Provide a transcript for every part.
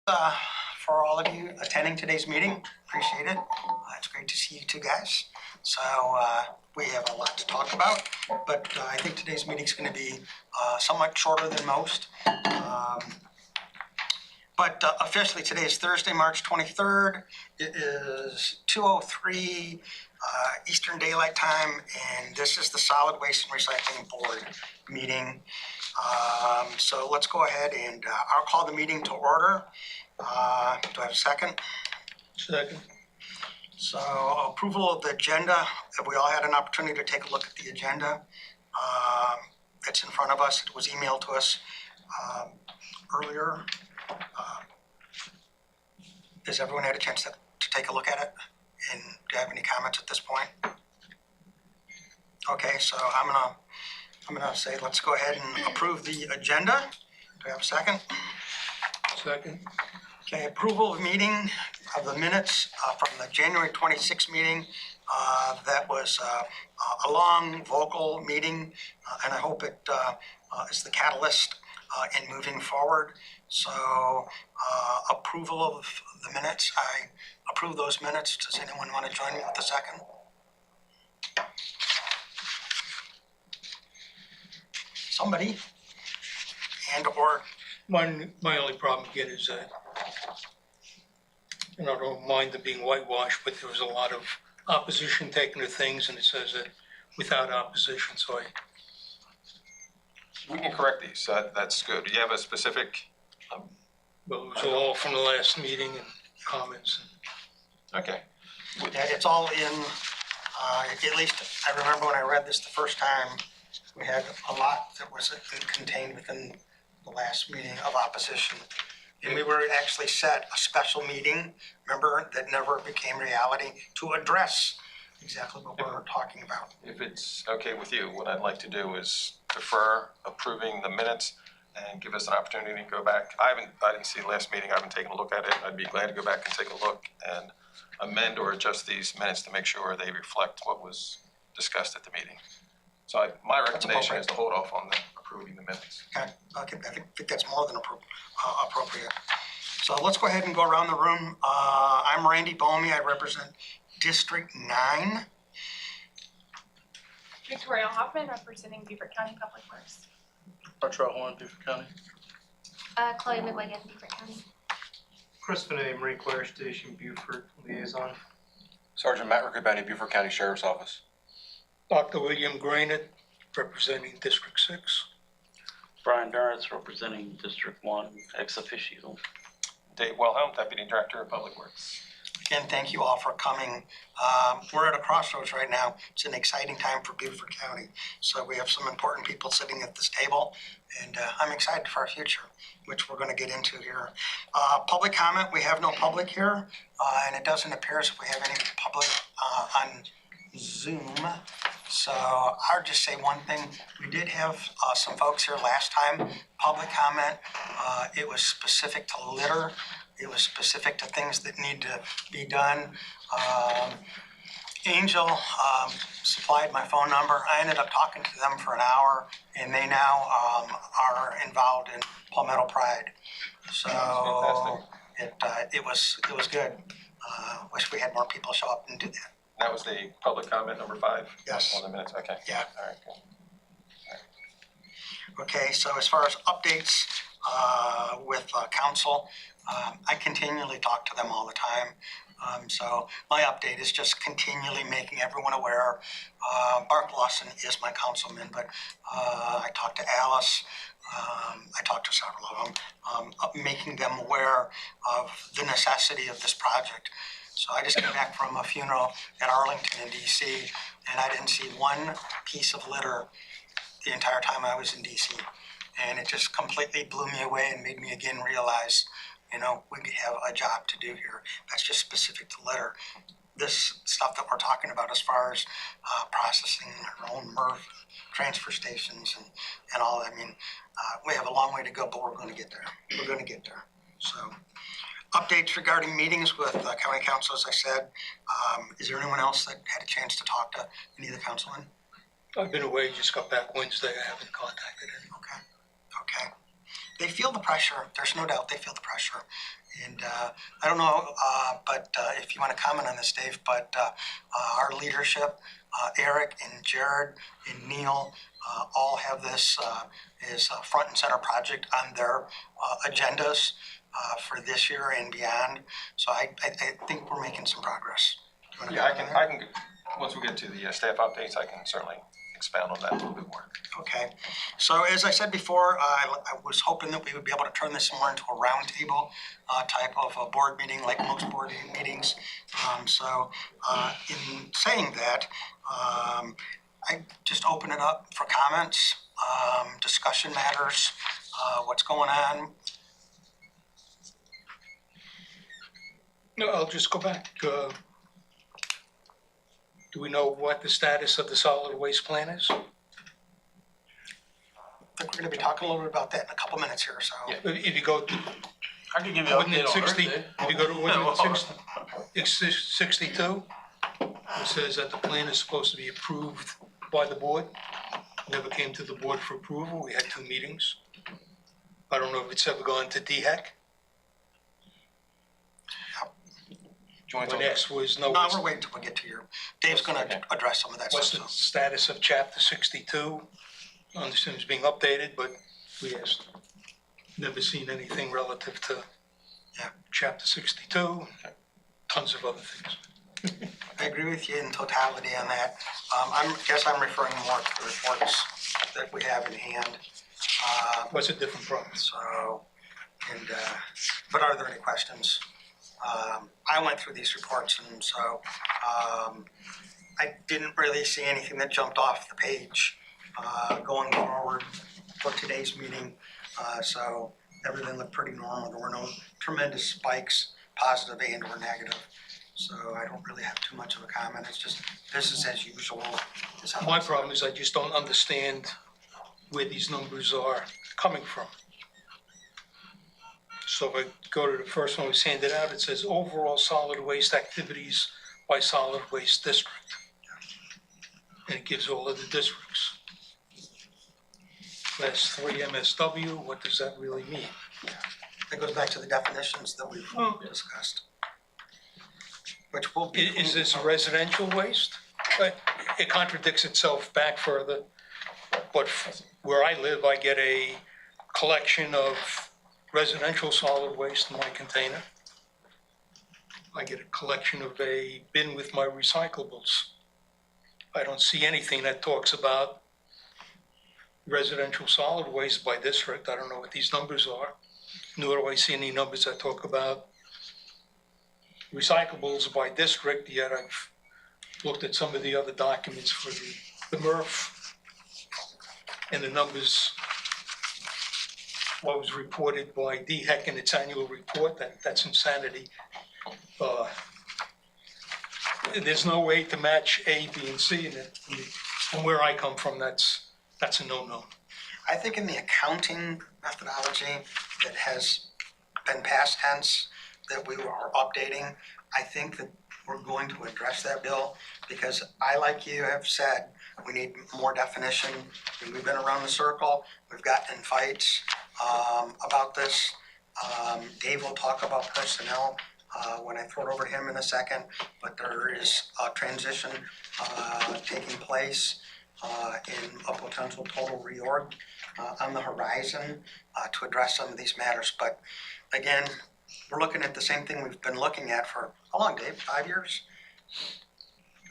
For all of you attending today's meeting. Appreciate it. It's great to see you two guys. So we have a lot to talk about, but I think today's meeting is going to be somewhat shorter than most. But officially today is Thursday, March 23rd. It is 2:03 Eastern Daylight Time, and this is the Solid Waste and Recycling Board meeting. So let's go ahead and I'll call the meeting to order. Do I have a second? Second. So approval of the agenda. Have we all had an opportunity to take a look at the agenda? It's in front of us. It was emailed to us earlier. Has everyone had a chance to take a look at it? And do you have any comments at this point? Okay, so I'm gonna say let's go ahead and approve the agenda. Do we have a second? Second. Okay, approval of meeting of the minutes from the January 26th meeting. That was a long vocal meeting, and I hope it is the catalyst in moving forward. So approval of the minutes. I approve those minutes. Does anyone want to join me with a second? Somebody? And or My only problem again is that, and I don't mind them being whitewashed, but there was a lot of opposition taken to things, and it says that without opposition, so We can correct these, so that's good. Do you have a specific? well, it was all from the last meeting and comments. Okay. yeah, it's all in. At least I remember when I read this the first time, we had a lot that was contained within the last meeting of opposition. And we were actually set a special meeting, remember, that never became reality, to address exactly what we're talking about. If it's okay with you, what I'd like to do is defer approving the minutes and give us an opportunity to go back. I didn't see the last meeting. I haven't taken a look at it. I'd be glad to go back and take a look and amend or adjust these minutes to make sure they reflect what was discussed at the meeting. So my recommendation is to hold off on approving the minutes. Okay, I think that's more than appropriate. So let's go ahead and go around the room. I'm Randy Bomey. I represent District 9. Victoria Hoffman, representing Beaufort County Public Works. Artrell Horn, Beaufort County. Chloe McWigan, Beaufort County. Chris Benet, Marine Corps Station, Beaufort Liaison. Sergeant Matt Riccoboni, Beaufort County Sheriff's Office. Dr. William Grainett, representing District 6. Brian Durrance, representing District 1, ex officio. Dave Wilhelm, Deputy Director of Public Works. Again, thank you all for coming. We're at a crossroads right now. It's an exciting time for Beaufort County. So we have some important people sitting at this table, and I'm excited for our future, which we're going to get into here. Public comment, we have no public here, and it doesn't appear as if we have any public on Zoom. So I'll just say one thing. We did have some folks here last time. Public comment, it was specific to litter. It was specific to things that need to be done. Angel supplied my phone number. I ended up talking to them for an hour, and they now are involved in Palmetto Pride. So it was good. Wish we had more people show up and do that. That was the public comment number 5? Yes. On the minutes, okay. Yeah. All right, cool. Okay, so as far as updates with council, I continually talk to them all the time. So my update is just continually making everyone aware. Bart Lawson is my councilman, but I talked to Alice. I talked to several of them, making them aware of the necessity of this project. So I just came back from a funeral at Arlington in DC, and I didn't see one piece of litter the entire time I was in DC. And it just completely blew me away and made me again realize, you know, we have a job to do here. That's just specific to litter. This stuff that we're talking about as far as processing our own MRF, transfer stations and all that, I mean, we have a long way to go, but we're going to get there. We're going to get there. So updates regarding meetings with county council, as I said. Is there anyone else that had a chance to talk to any of the councilmen? I've been away, just got back Wednesday. I haven't contacted anyone. Okay. they feel the pressure. There's no doubt they feel the pressure. And I don't know, but if you want to comment on this, Dave, but our leadership, Eric and Jared and Neil, all have this as a front and center project on their agendas for this year and beyond. So I think we're making some progress. Do you wanna Yeah, comment on that? once we get to the staff updates, I can certainly expound on that a little bit more. Okay, so as I said before, I was hoping that we would be able to turn this more into a roundtable type of a board meeting, like most board meetings. In saying that, I just open it up for comments, discussion matters, what's going on. No, I'll just go back. Do we know what the status of the solid waste plan is? I think we're gonna be talking a little bit about that in a couple minutes here, so. Yeah. If you go to I can give you an update ordinance on Earth 60, Day. if you go to ordinance 62, it says that the plan is supposed to be approved by the board. Never came to the board for approval. We had 2 meetings. I don't know if it's ever gone to DHEC. Do you want When to talk? X was no. No, we're waiting till we get to Dave's gonna Okay. address some of that What's the stuff. status of chapter 62? I understand it's being updated, but we asked, never seen anything relative to Yeah. chapter 62, tons of other things. I agree with you in totality on that. Guess I'm referring more to the reports that we have in hand. What's a different problem? So, but are there any questions? I went through these reports and so, I didn't really see anything that jumped off the page, going forward for today's meeting. So everything looked pretty normal. There were no tremendous spikes, positive and or negative. So I don't really have too much of a comment. It's just business as usual. Is how My it's- problem is I just don't understand where these numbers are coming from. So if I go to the first one we handed out, it says overall solid waste activities by solid waste district. And it gives all of the districts. Class 3 MSW, what does that really mean? It goes back to the definitions that we've discussed. Which will be. Is this residential waste? It contradicts itself back further. But where I live, I get a collection of residential solid waste in my container. I get a collection of a bin with my recyclables. I don't see anything that talks about residential solid waste by district. I don't know what these numbers are. Nor do I see any numbers that talk about recyclables by district, yet I've looked at some of the other documents for the MRF. And the numbers, what was reported by DHEC in its annual report, that's insanity. There's no way to match A, B, and C, and from where I come from, that's a no-no. I think in the accounting methodology that has been past tense, that we are updating, I think that we're going to address that, Bill, because I, like you have said, we need more definition. And we've been around the circle, we've gotten in fights about this. Dave will talk about personnel when I throw it over to him in a second, but there is a transition taking place in a potential total reorg on the horizon to address some of these matters. But again, we're looking at the same thing we've been looking at for, how long, Dave? 5 years?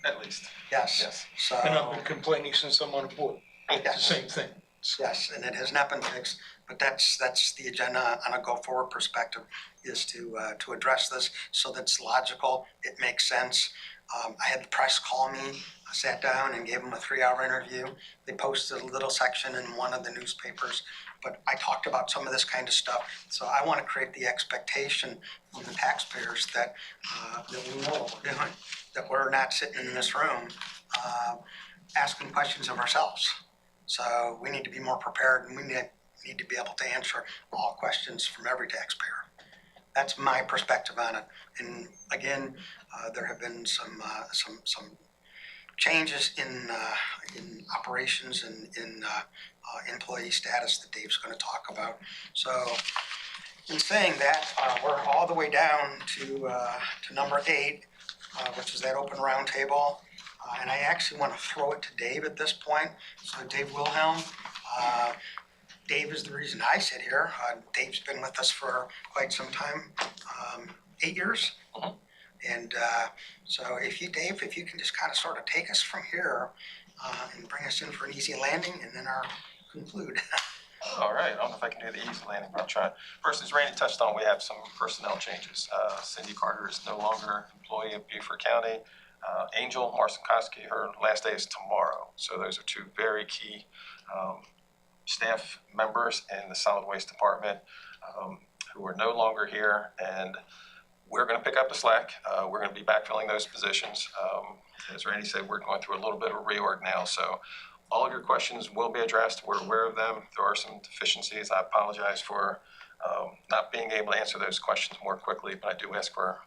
At least. Yes. Yes. So, And I've been complaining since I'm on board. It's the same thing. yes, and it has not been fixed, but that's the agenda on a go-forward perspective, is to address this so that's logical, it makes sense. I had the press call me, I sat down and gave them a 3-hour interview. They posted a little section in one of the newspapers, but I talked about some of this kind of stuff. So I want to create the expectation from the taxpayers that we know what we're doing, that we're not sitting in this room asking questions of ourselves. So we need to be more prepared, and we need to be able to answer all questions from every taxpayer. That's my perspective on it. And again, there have been some changes in operations and in employee status that Dave's going to talk about. So in saying that, we're all the way down to number 8, which is that open roundtable. And I actually want to throw it to Dave at this point. So Dave Wilhelm, Dave is the reason I sit here. Dave's been with us for quite some time, 8 years. And so Dave, if you can just kind of sort of take us from here and bring us in for an easy landing and then our conclude. All right, I don't know if I can do the easy landing, but I'll try. First, as Randy touched on, we have some personnel changes. Cindy Carter is no longer employee of Beaufort County. Angel Marcinkoski, her last day is tomorrow. So those are 2 very key staff members in the solid waste department who are no longer here, and we're going to pick up the slack. We're going to be backfilling those positions. As Randy said, we're going through a little bit of a reorg now, so all of your questions will be addressed. We're aware of them. There are some deficiencies. I apologize for not being able to answer those questions more quickly, but I do ask for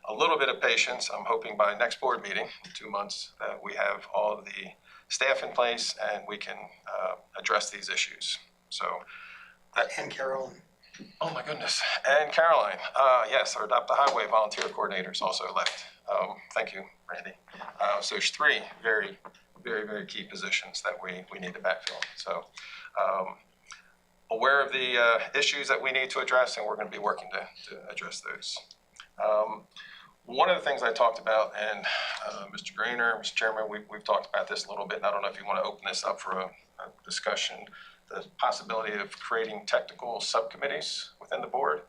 a little bit of patience. I'm hoping by next board meeting, in 2 months, that we have all of the staff in place and we can address these issues. So that. And Carolyn. Oh my goodness. And Caroline, yes, our Adopt the Highway volunteer coordinators also left. Thank you, Randy. So there's 3 very, very key positions that we need to backfill. So aware of the issues that we need to address, and we're going to be working to address those. One of the things I talked about, and Mr. Grainer, Mr. Chairman, we've talked about this a little bit, and I don't know if you want to open this up for a discussion, the possibility of creating technical subcommittees within the board.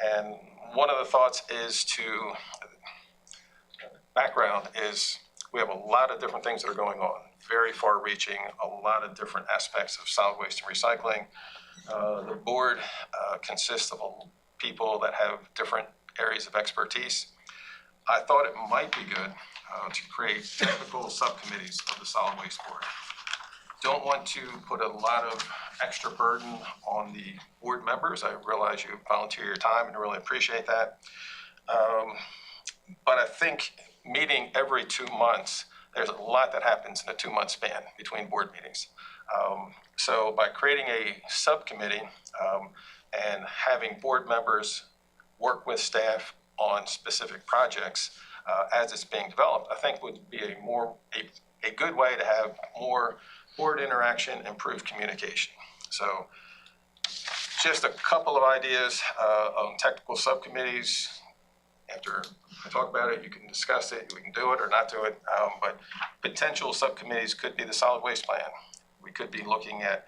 And one of the thoughts is background is we have a lot of different things that are going on, very far reaching, a lot of different aspects of solid waste and recycling. The board consists of people that have different areas of expertise. I thought it might be good to create technical subcommittees of the solid waste board. Don't want to put a lot of extra burden on the board members. I realize you volunteer your time and I really appreciate that. But I think meeting every 2 months, there's a lot that happens in a 2-month span between board meetings. So by creating a subcommittee and having board members work with staff on specific projects as it's being developed, I think would be a good way to have more board interaction, improved communication. So just a couple of ideas on technical subcommittees. After I talk about it, you can discuss it, we can do it or not do it, but potential subcommittees could be the solid waste plan. We could be looking at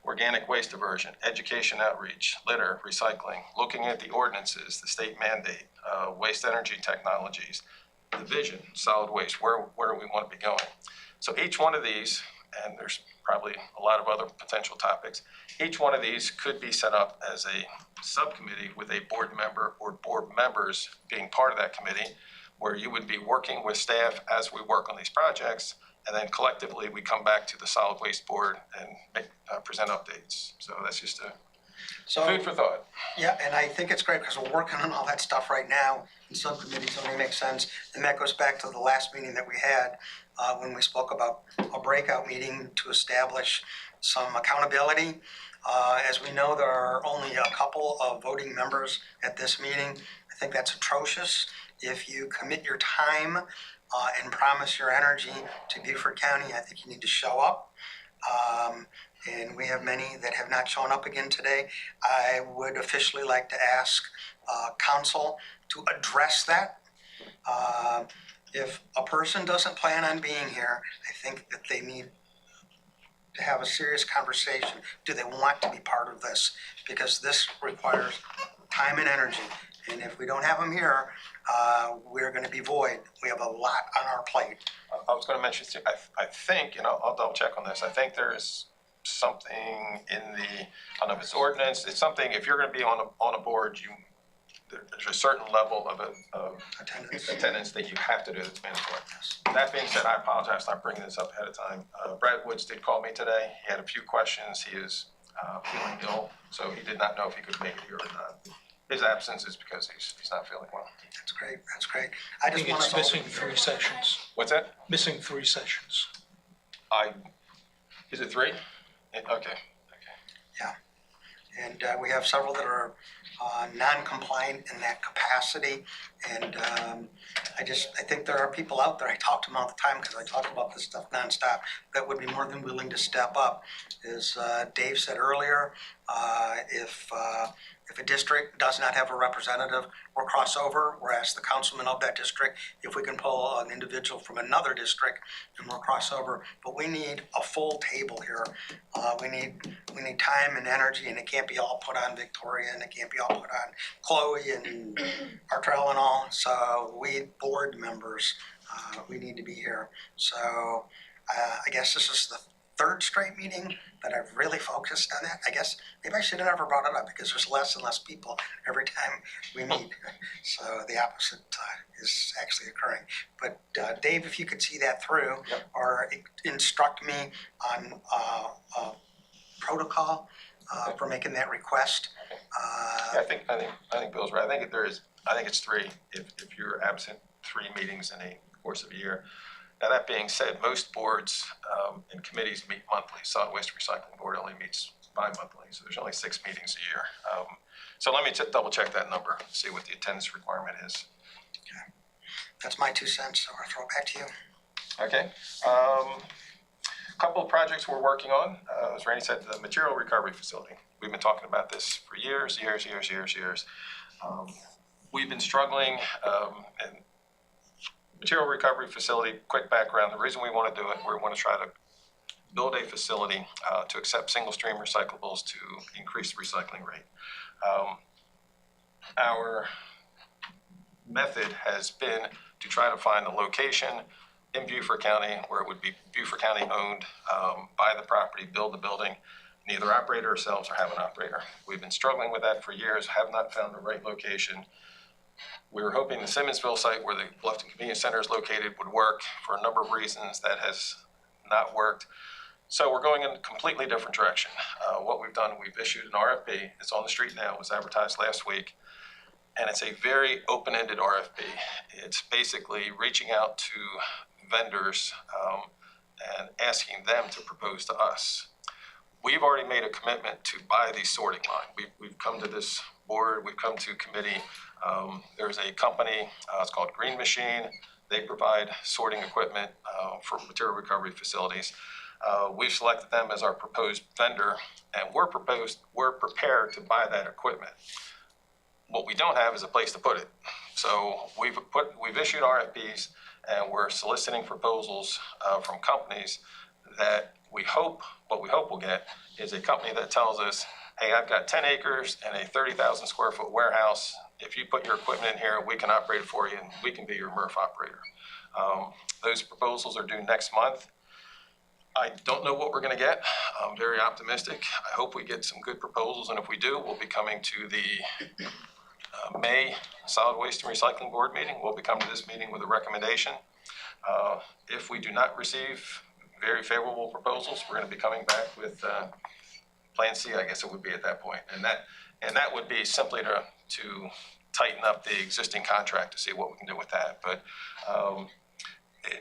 organic waste diversion, education outreach, litter, recycling, looking at the ordinances, the state mandate, waste energy technologies, the vision, solid waste, where do we want to be going? So each one of these, and there's probably a lot of other potential topics, each one of these could be set up as a subcommittee with a board member or board members being part of that committee, where you would be working with staff as we work on these projects, and then collectively we come back to the solid waste board and present updates. So that's just a food for thought. Yeah, and I think it's great because we're working on all that stuff right now, and subcommittees only make sense. And that goes back to the last meeting that we had when we spoke about a breakout meeting to establish some accountability. As we know, there are only a couple of voting members at this meeting. I think that's atrocious. If you commit your time and promise your energy to Beaufort County, I think you need to show up. And we have many that have not shown up again today. I would officially like to ask council to address that. If a person doesn't plan on being here, I think that they need to have a serious conversation. Do they want to be part of this? Because this requires time and energy. And if we don't have them here, we're going to be void. We have a lot on our plate. I was going to mention, I think, and I'll double check on this, I think there is something in the, I don't know if it's ordinance, it's something, if you're going to be on a board, there's a certain level of attendance that you have to do that's mandatory. Yes. That being said, I apologize for not bringing this up ahead of time. Brad Woods did call me today. He had a few questions. He is feeling ill, so he did not know if he could make it here or not. His absence is because he's not feeling well. That's great, that's great. I I just think want it's us all missing to be 3 sessions. What's that? Missing 3 sessions. Is it 3? Okay. And we have several that are non-compliant in that capacity. And I think there are people out there, I talk to them all the time because I talk about this stuff nonstop, that would be more than willing to step up. As Dave said earlier, if a district does not have a representative or crossover, we'll ask the councilman of that district if we can pull an individual from another district and we'll crossover. But we need a full table here. We need time and energy, and it can't be all put on Victoria, and it can't be all put on Chloe and Artrell and all. So we board members, we need to be here. So I guess this is the 3rd straight meeting that I've really focused on that. I guess maybe I should have never brought it up because there's less and less people every time we meet. So the opposite is actually occurring. But Dave, if you could see that through, Yep. or instruct me on protocol for making that request. Yeah, I think Bill's right. I think it's 3 if you're absent 3 meetings in a course of a year. Now, that being said, most boards and committees meet monthly. Solid Waste Recycling Board only meets bi-monthly, so there's only 6 meetings a year. So let me double check that number, see what the attendance requirement is. Okay. That's my 2 cents, so I'll throw it back to you. Okay. Couple of projects we're working on. As Randy said, the material recovery facility. We've been talking about this for years. We've been struggling, and material recovery facility, quick background, the reason we want to do it, we want to try to build a facility to accept single stream recyclables to increase the recycling rate. Our method has been to try to find a location in Beaufort County where it would be Beaufort County owned, buy the property, build the building, and either operate ourselves or have an operator. We've been struggling with that for years, have not found the right location. We were hoping the Simmonsville site where the Bluffton Convenience Center is located would work. For a number of reasons that has not worked. So we're going in a completely different direction. What we've done, we've issued an RFP. It's on the street now, it was advertised last week. And it's a very open-ended RFP. It's basically reaching out to vendors and asking them to propose to us. We've already made a commitment to buy the sorting line. We've come to this board, we've come to committee. There's a company, it's called Green Machine. They provide sorting equipment for material recovery facilities. We've selected them as our proposed vendor, and we're prepared to buy that equipment. What we don't have is a place to put it. So we've issued RFPs, and we're soliciting proposals from companies that what we hope we'll get is a company that tells us, hey, I've got 10 acres and a 30,000 square foot warehouse. If you put your equipment in here, we can operate it for you, and we can be your MRF operator. Those proposals are due next month. I don't know what we're going to get. I'm very optimistic. I hope we get some good proposals, and if we do, we'll be coming to the May Solid Waste and Recycling Board meeting. We'll be coming to this meeting with a recommendation. If we do not receive very favorable proposals, we're going to be coming back with Plan C, I guess it would be at that point. And that would be simply to tighten up the existing contract to see what we can do with that. But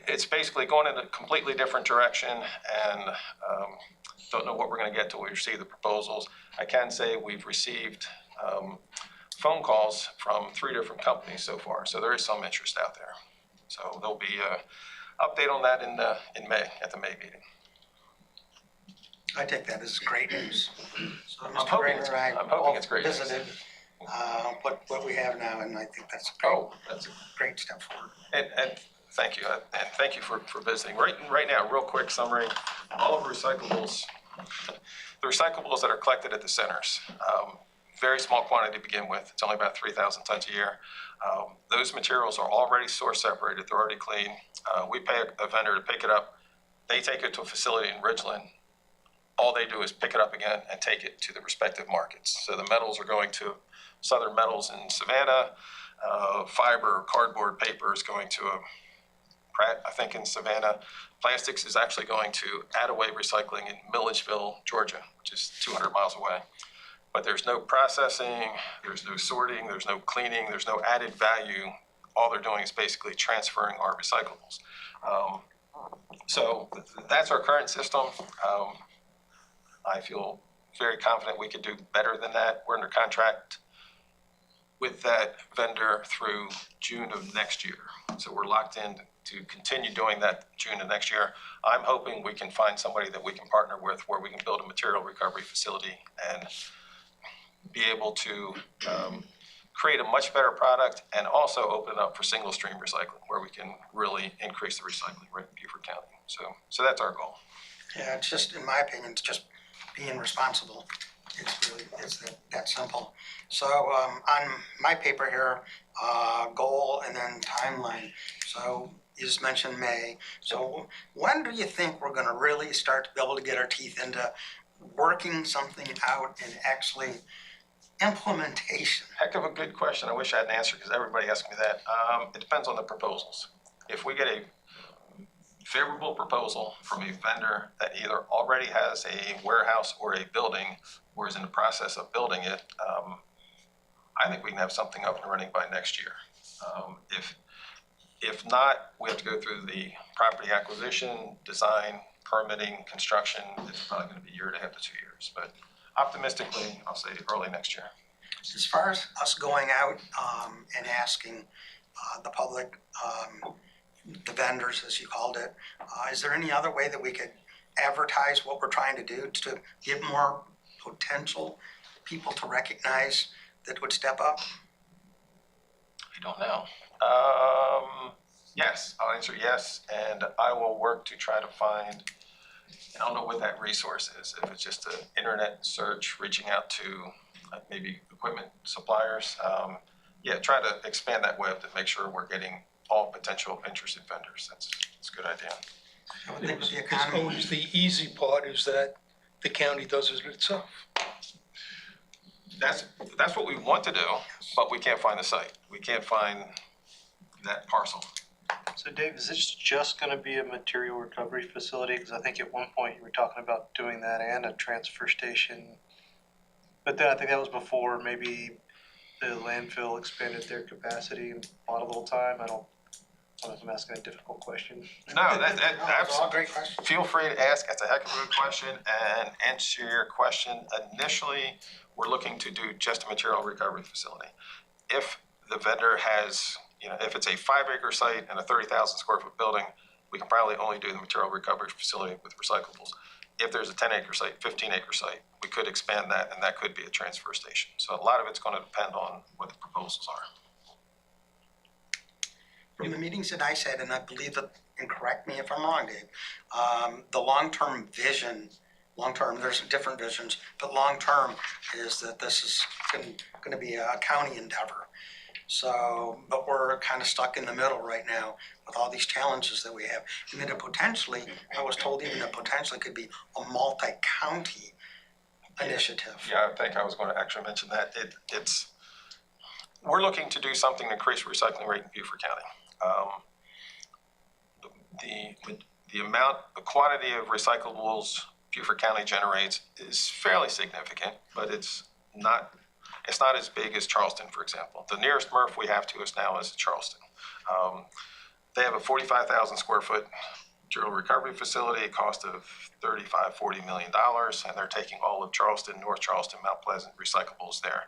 it's basically going in a completely different direction, and don't know what we're going to get till we receive the proposals. I can say we've received phone calls from 3 different companies so far, so there is some interest out there. So there'll be an update on that in May, at the May meeting. I take that as great news. So I'm Mr. hoping Granger and I I'm hoping it's great news. visited what we have now, and I think that's a That's a great step forward. And thank you, and thank you for visiting. Right now, real quick summary, all of the recyclables that are collected at the centers, very small quantity to begin with. It's only about 3,000 tons a year. Those materials are already source separated. They're already clean. We pay a vendor to pick it up. They take it to a facility in Ridgeland. All they do is pick it up again and take it to the respective markets. So the metals are going to Southern Metals in Savannah. Fiber, cardboard, paper is going to Pratt, I think, in Savannah. Plastics is actually going to Attaway Recycling in Milledgeville, Georgia, which is 200 miles away. but there's no processing, there's no sorting, there's no cleaning, there's no added value. All they're doing is basically transferring our recyclables. So that's our current system. I feel very confident we could do better than that. We're under contract with that vendor through June of next year. So we're locked in to continue doing that June of next year. I'm hoping we can find somebody that we can partner with where we can build a material recovery facility and be able to create a much better product and also open it up for single stream recycling where we can really increase the recycling rate in Beaufort County. So that's our goal. Yeah, it's just, in my opinion, it's just being responsible. It's that simple. So on my paper here, goal and then timeline. So you just mentioned May. So when do you think we're gonna really start to be able to get our teeth into working something out and actually implementation? Heck of a good question. I wish I had an answer because everybody asks me that. It depends on the proposals. If we get a favorable proposal from a vendor that either already has a warehouse or a building or is in the process of building it, I think we can have something up and running by next year. If not, we have to go through the property acquisition, design, permitting, construction. It's probably going to be a year and a half to 2 years, but optimistically, I'll say early next year. As far as us going out and asking the public, the vendors, as you called it, is there any other way that we could advertise what we're trying to do to get more potential people to recognize that would step up? I don't know. Yes, I'll answer yes, and I will work to try to find, I don't know what that resource is, if it's just an internet search, reaching out to maybe equipment suppliers. Yeah, try to expand that web to make sure we're getting all potential interested vendors. That's a good idea. I would think with the It's economy, always the easy part is that the county does it itself. That's what we want to do, but we can't find the site. We can't find that parcel. So Dave, is this just gonna be a material recovery facility? Because I think at one point you were talking about doing that and a transfer station. But then I think that was before maybe the landfill expanded their capacity and bought a little time. I don't know if I'm asking a difficult question. No, that's all great questions. feel free to ask. That's a heck of a good question. And answer your question, initially, we're looking to do just a material recovery facility. If the vendor has, if it's a 5-acre site and a 30,000 square foot building, we can probably only do the material recovery facility with recyclables. If there's a 10-acre site, 15-acre site, we could expand that, and that could be a transfer station. So a lot of it's going to depend on what the proposals are. From the meetings that I said, and I believe that, and correct me if I'm wrong, Dave, the long-term vision, there's different visions, but long-term is that this is going to be a county endeavor. So, but we're kind of stuck in the middle right now with all these challenges that we have. And then potentially, I was told even that potentially could be a multi-county initiative. Yeah, I think I was going to actually mention that. We're looking to do something to increase recycling rate in Beaufort County. The quantity of recyclables Beaufort County generates is fairly significant, but it's not as big as Charleston, for example. The nearest MRF we have to us now is Charleston. They have a 45,000 square foot material recovery facility, a cost of $35–40 million, and they're taking all of Charleston, North Charleston, Mount Pleasant recyclables there.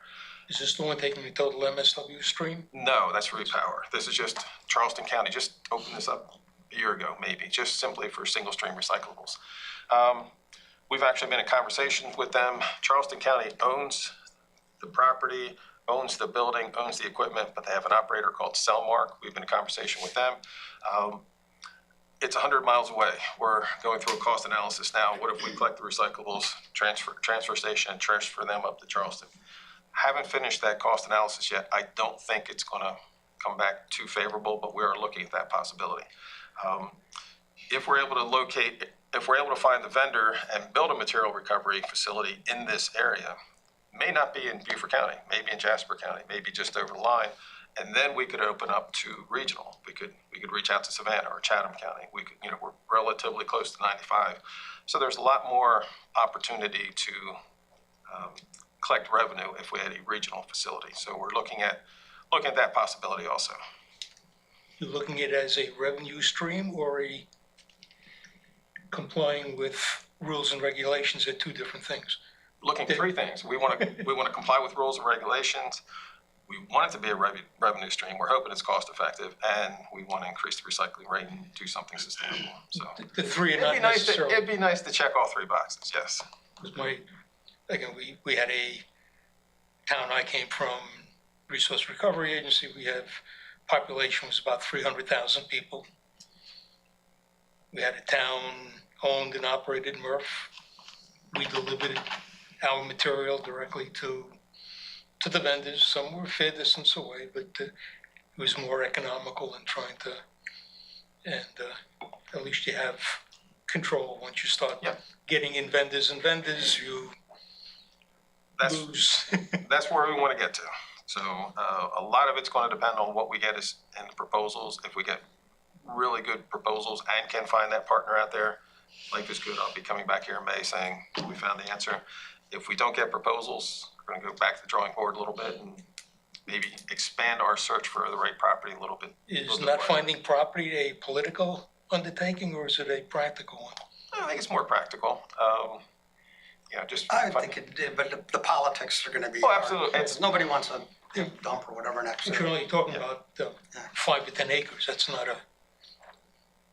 Is this the one taking the total MSW stream? No, that's Repower. This is just Charleston County. Just opened this up a year ago, maybe, just simply for single stream recyclables. We've actually been in conversations with them. Charleston County owns the property, owns the building, owns the equipment, but they have an operator called Cellmark. We've been in conversation with them. It's 100 miles away. We're going through a cost analysis now. What if we collect the recyclables, transfer station, and transfer them up to Charleston? Haven't finished that cost analysis yet. I don't think it's going to come back too favorable, but we are looking at that possibility. If we're able to find the vendor and build a material recovery facility in this area, may not be in Beaufort County, maybe in Jasper County, maybe just over the line, and then we could open up to regional. We could reach out to Savannah or Chatham County. We're relatively close to 95, so there's a lot more opportunity to collect revenue if we had a regional facility. So we're looking at that possibility also. You're looking at it as a revenue stream or a complying with rules and regulations are two different things. Looking at three things. We want to comply with rules and regulations. We want it to be a revenue stream. We're hoping it's cost effective, and we want to increase the recycling rate and do something sustainable. So The three are not necessarily. it'd be nice to check all three boxes. Yes. Again, we had a town I came from, Resource Recovery Agency. We have population was about 300,000 people. We had a town owned and operated MRF. We delivered our material directly to the vendors. Some were fair distance away, but it was more economical than trying to, and at least you have control. Once you start getting in vendors, you lose. That's where we want to get to. So a lot of it's going to depend on what we get in the proposals. If we get really good proposals and can find that partner out there, life is good. I'll be coming back here in May saying we found the answer. If we don't get proposals, we're going to go back to the drawing board a little bit and maybe expand our search for the right property a little bit. Is not finding property a political undertaking, or is it a practical one? I think it's more practical. I think it did, but the politics are going to be. Oh, absolutely. Hard. Nobody wants a dump or whatever next to But it. you're only talking about 5 to 10 acres. That's not a.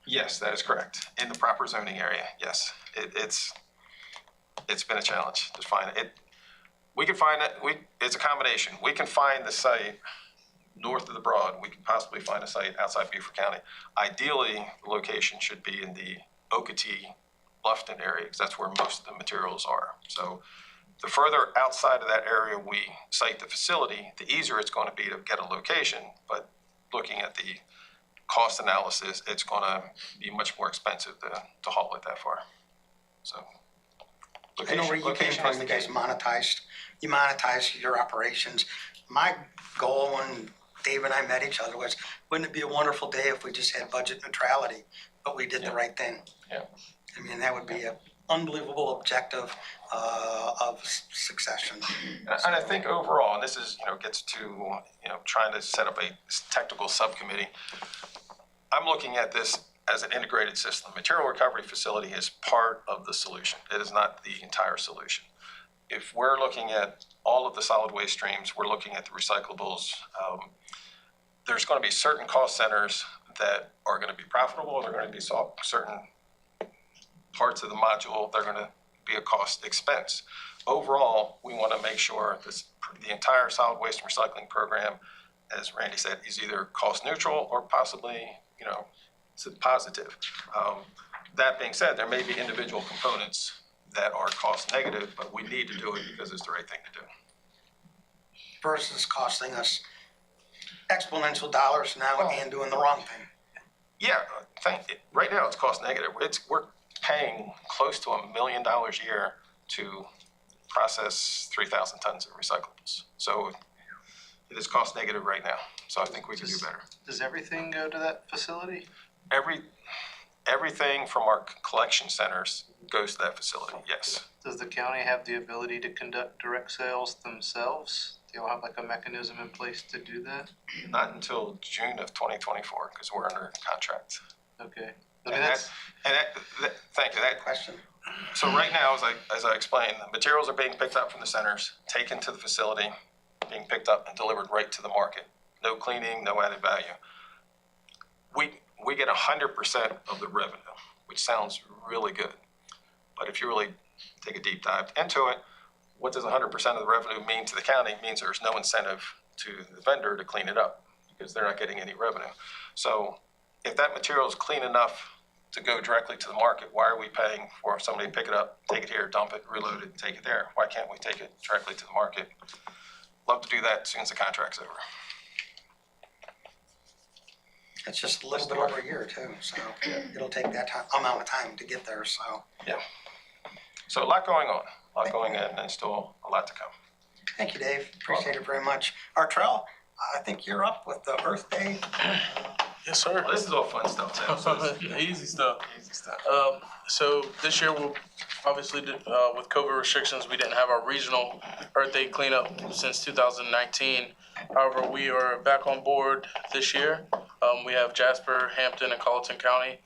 Yes, that is correct. In the proper zoning area, yes. It's been a challenge to find it. We can find it. It's a combination. We can find the site north of the Broad. We can possibly find a site outside Beaufort County. Ideally, the location should be in the Okatee, Bluffton area, because that's where most of the materials are. So the further outside of that area we site the facility, the easier it's going to be to get a location. But looking at the cost analysis, it's going to be much more expensive to haul it that far. So I know where you came from. You guys monetized your operations. My goal when Dave and I met each other was, wouldn't it be a wonderful day if we just had budget neutrality, but we did the right thing? Yeah. I mean, that would be an unbelievable objective of succession. And I think overall, and this is, gets to, trying to set up a technical subcommittee. I'm looking at this as an integrated system. Material recovery facility is part of the solution. It is not the entire solution. If we're looking at all of the solid waste streams, we're looking at the recyclables. There's going to be certain cost centers that are going to be profitable. They're going to be certain parts of the module. They're going to be a cost expense. Overall, we want to make sure the entire solid waste recycling program, as Randy said, is either cost neutral or possibly, it's a positive. That being said, there may be individual components that are cost negative, but we need to do it because it's the right thing to do. Versus costing us exponential dollars now and doing the wrong thing. Yeah, right now it's cost negative. We're paying close to $1 million a year to process 3,000 tons of recyclables. So it is cost negative right now. So I think we can do better. Does everything go to that facility? Everything from our collection centers goes to that facility, yes. Does the county have the ability to conduct direct sales themselves? Do you have like a mechanism in place to do that? Not until June of 2024, because we're under contract. Okay. Thank you. That question. So right now, as I explained, the materials are being picked up from the centers, taken to the facility, being picked up and delivered right to the market. No cleaning, no added value. We get 100% of the revenue, which sounds really good. But if you really take a deep dive into it, what does 100% of the revenue mean to the county? It means there's no incentive to the vendor to clean it up because they're not getting any revenue. So if that material is clean enough to go directly to the market, why are we paying for somebody to pick it up, take it here, dump it, reload it, take it there? Why can't we take it directly to the market? Love to do that as soon as the contract's over. It's just a little bit over a year too, so it'll take that amount of time to get there, so. Yeah. So a lot going on, and still a lot to come. Thank you, Dave. Appreciate it very much. Artrell, I think you're up with the Earth Day Yes, sir. Well, this is all fun stuff, Tim, so it's Easy stuff. easy stuff. So this year we'll obviously with COVID restrictions, we didn't have our regional Earth Day cleanup since 2019. However, we are back on board this year. We have Jasper, Hampton, and Colleton County.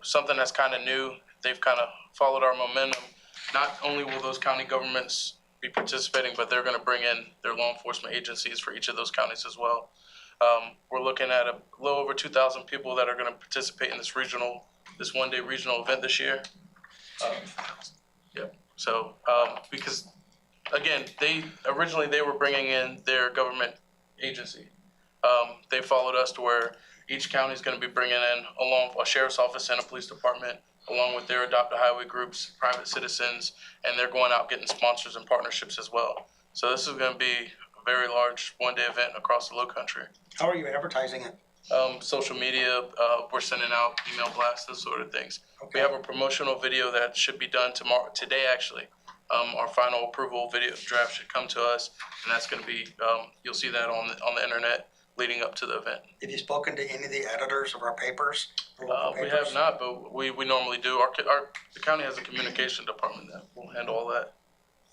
Something that's kind of new. They've kind of followed our momentum. Not only will those county governments be participating, but they're going to bring in their law enforcement agencies for each of those counties as well. We're looking at a little over 2,000 people that are going to participate in this one-day regional event this year. Yep. So because again, they were bringing in their government agency. They followed us to where each county is going to be bringing in along a sheriff's office and a police department, along with their adopted highway groups, private citizens, and they're going out getting sponsors and partnerships as well. So this is going to be a very large one-day event across the Lowcountry. How are you advertising it? Social media, we're sending out email blasts, those sort of things. Okay. We have a promotional video that should be done today actually. Our final approval video draft should come to us, and that's going to be, you'll see that on the internet leading up to the event. Have you spoken to any of the editors of our papers? We have not, but we normally do. The county has a communication department that will handle all that.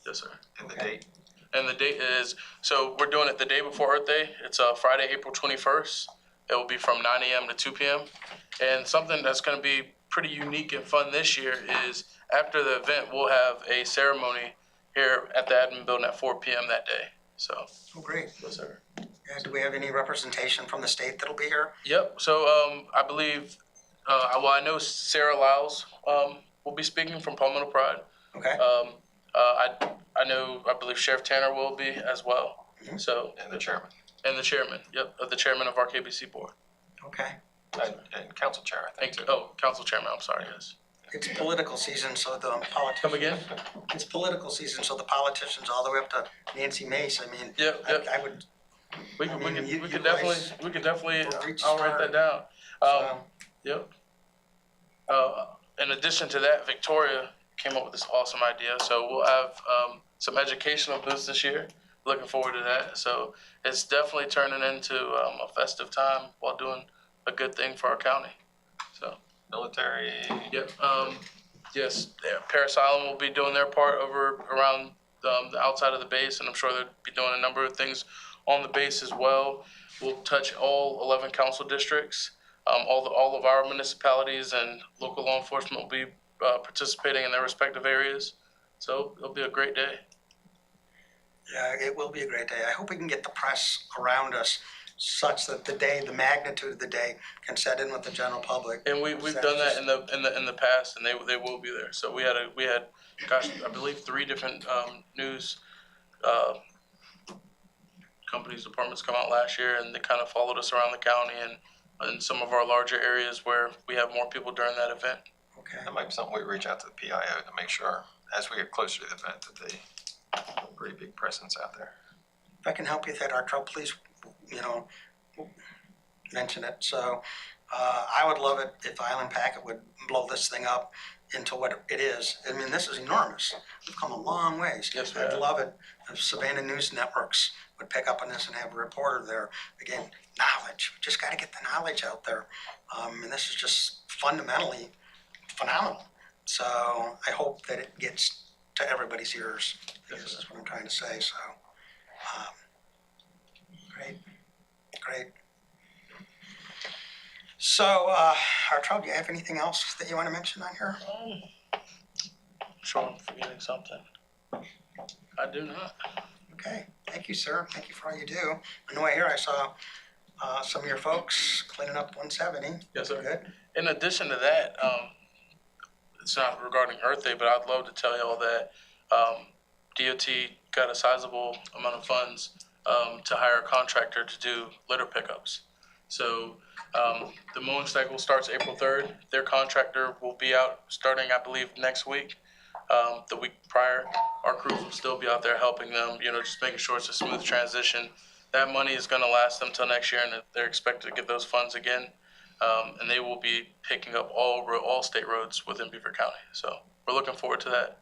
Yes, sir. And the date? And the date is, so we're doing it the day before Earth Day. It's Friday, April 21st. It will be from 9 a.m. to 2 p.m. And something that's going to be pretty unique and fun this year is after the event, we'll have a ceremony here at the admin building at 4 p.m. that day. So. Oh, great. Yes, sir. And do we have any representation from the state that'll be here? Yep. So I believe, I know Sarah Lyles will be speaking from Palmetto Pride. Okay. I believe Sheriff Tanner will be as well. Mm-hmm. So. And the chairman. And the chairman, yep, the chairman of our KBC board. Okay. And council chair, I think. Council chairman, I'm sorry, yes. It's political season, so the politicians. Come again? It's political season, so the politicians, all the way up to Nancy Mace, I mean. Yep. I would. We I could mean, you definitely, guys will reach I'll write that down. So, Yep. In addition to that, Victoria came up with this awesome idea. So we'll have some educational booths this year. Looking forward to that. So it's definitely turning into a festive time while doing a good thing for our county. So. Military. Yep. Yes. Paris Island will be doing their part around the outside of the base, and I'm sure they'll be doing a number of things on the base as well. We'll touch all 11 council districts. All of our municipalities and local law enforcement will be participating in their respective areas. So it'll be a great day. yeah, it will be a great day. I hope we can get the press around us such that the magnitude of the day can set in with the general public. And we've done that in the past, and they will be there. So we had gosh, I believe 3 different news companies, departments come out last year, and they kind of followed us around the county and in some of our larger areas where we have more people during that event. Okay. That might be something we reach out to the PIO to make sure, as we get closer to the event, that they have a pretty big presence out there. If I can help you with that, Artro, please, mention it. So I would love it if Island Packet would blow this thing up into what it is. I mean, this is enormous. We've come a long ways. Yes, we I'd have. love it if Savannah News Networks would pick up on this and have a reporter there. Again, knowledge. We just got to get the knowledge out there. And this is just fundamentally phenomenal. So I hope that it gets to everybody's ears. I guess that's what I'm trying to say. So great. So, Artro, do you have anything else that you want to mention on here? I'm sure I'm forgetting something. I do not. Okay, thank you, sir. Thank you for all you do. On the way here, I saw some of your folks cleaning up 170. Yes, sir. Good. In addition to that, it's not regarding Earth Day, but I'd love to tell y'all that DOT got a sizable amount of funds to hire a contractor to do litter pickups. So the mowing cycle starts April 3rd. Their contractor will be out starting, I believe, next week. The week prior, our crews will still be out there helping them, just making sure it's a smooth transition. That money is going to last them till next year, and they're expected to get those funds again. And they will be picking up all state roads within Beaufort County. So we're looking forward to that.